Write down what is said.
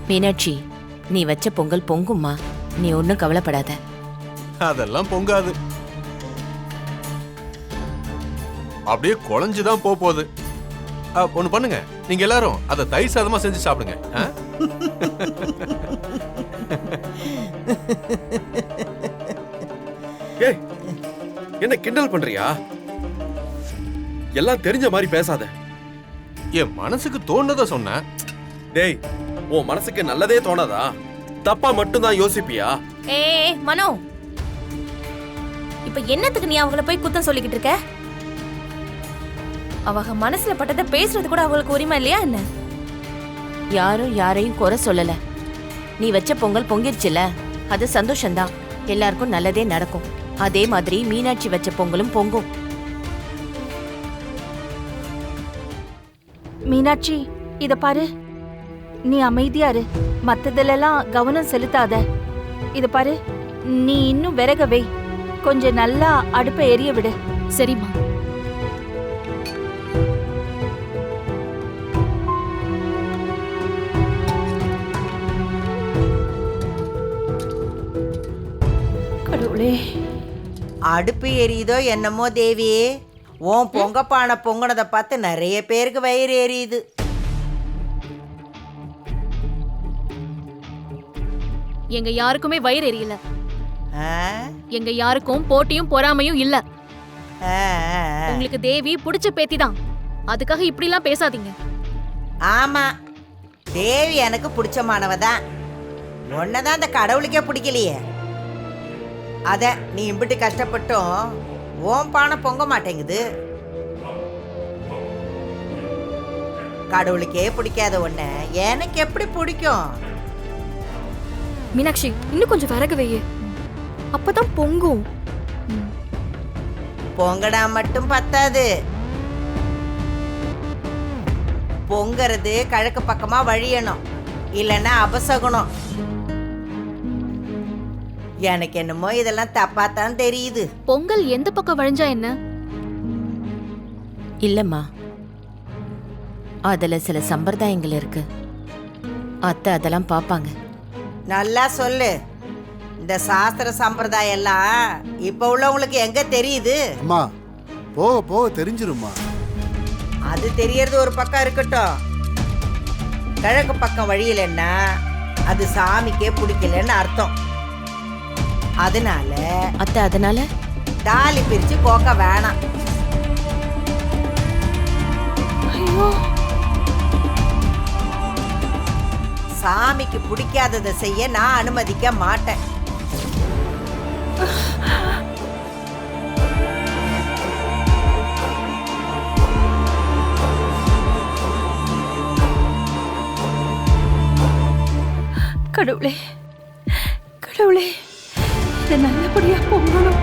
மீனாட்சி, நீ வச்ச பொங்கல் பொங்கும்மா, நீ ஒன்னும் கவலைப்படாத. அதெல்லாம் பொங்காது, அப்படியே குழஞ்சுதான் போகுது. ஒண்ணு பண்ணுங்க, நீங்க எல்லாரும் அதை தயிர் சாதமா செஞ்சு சாப்பிடுங்க. ஏய், என்ன கிண்டல் பண்றியா? எல்லாம் தெரிஞ்ச மாதிரி பேசாத. என் மனசுக்கு தோணுனத சொன்ன. டேய், உன் மனசுக்கு நல்லதே தோணாதா? தப்பா மட்டும்தான் யோசிப்பியா? ஏய் மனோ, இப்ப என்னத்துக்கு நீ அவங்கள போய் குத்தம் சொல்லிக்கிட்டு இருக்க? அவங்க மனசுல பட்டதை பேசுறது கூட அவங்களுக்கு உரிமை இல்லையா என்ன? யாரும் யாரையும் குறை சொல்லல. நீ வச்ச பொங்கல் பொங்கிருச்சுல, அது சந்தோஷம்தான். எல்லாருக்கும் நல்லதே நடக்கும். அதே மாதிரி மீனாட்சி வச்ச பொங்கலும் பொங்கும். மீனாட்சி, இத பாரு, நீ அமைதியா இரு. மத்ததுலலாம் கவனம் செலுத்தாத. இத பாரு, நீ இன்னும் விறக வை. கொஞ்சம் நல்லா அடுப்பை எரிய விடு. சரிம்மா. கடவுளே, அடுப்பு எரியுதோ என்னமோ தேவி, உன் பொங்கப்பானை பொங்குனதை பார்த்து நிறைய பேருக்கு வயிறு எரியுது. எங்க யாருக்குமே வயிறு எரியல. ஆ? எங்க யாருக்கும் போட்டியும் பொறாமையும் இல்ல. ஆ, ஆ, ஆ. உங்களுக்கு தேவி புடிச்ச பேத்தி தான். அதுக்காக இப்படி எல்லாம் பேசாதீங்க. ஆமா, தேவி எனக்கு பிடிச்சமானவ தான். உன்னதான் அந்த கடவுளுக்கே பிடிக்கலையே. அத நீ இம்பிட்டு கஷ்டப்பட்டும் ஓம் பானை பொங்க மாட்டேங்குது. கடவுளுக்கே பிடிக்காத ஒன்ன எனக்கு எப்படி பிடிக்கும்? மீனாட்சி, இன்னும் கொஞ்சம் விறகு வையே, அப்பதான் பொங்கும். பொங்கடா மட்டும் பத்தாது, பொங்கறது கிழக்கு பக்கமா வழியணும், இல்லைன்னா அபசகுணம். எனக்கு என்னமோ இதெல்லாம் தப்பாத்தான் தெரியுது. பொங்கல் எந்த பக்கம் வழிஞ்சா என்ன? இல்லம்மா, அதுல சில சம்பிரதாயங்கள் இருக்கு. அத்தை அதெல்லாம் பாப்பாங்க. நல்லா சொல்லு. இந்த சாஸ்திர சம்பிரதாயம் எல்லாம் இப்ப உள்ளவங்களுக்கு எங்க தெரியுது? அம்மா, போக போக தெரிஞ்சிருமா. அது தெரியறது ஒரு பக்கம் இருக்கட்டும், கிழக்கு பக்கம் வழியிலன்னா அது சாமிக்கே பிடிக்கலன்னு அர்த்தம். அதனால அத்தை, அதனால தாலி பிரிச்சு போக்க வேணாம். ஐயோ, சாமிக்கு பிடிக்காததை செய்ய நான் அனுமதிக்க மாட்டேன். கடவுளே, கடவுளே, இது நல்லபடியா பொங்கணும்.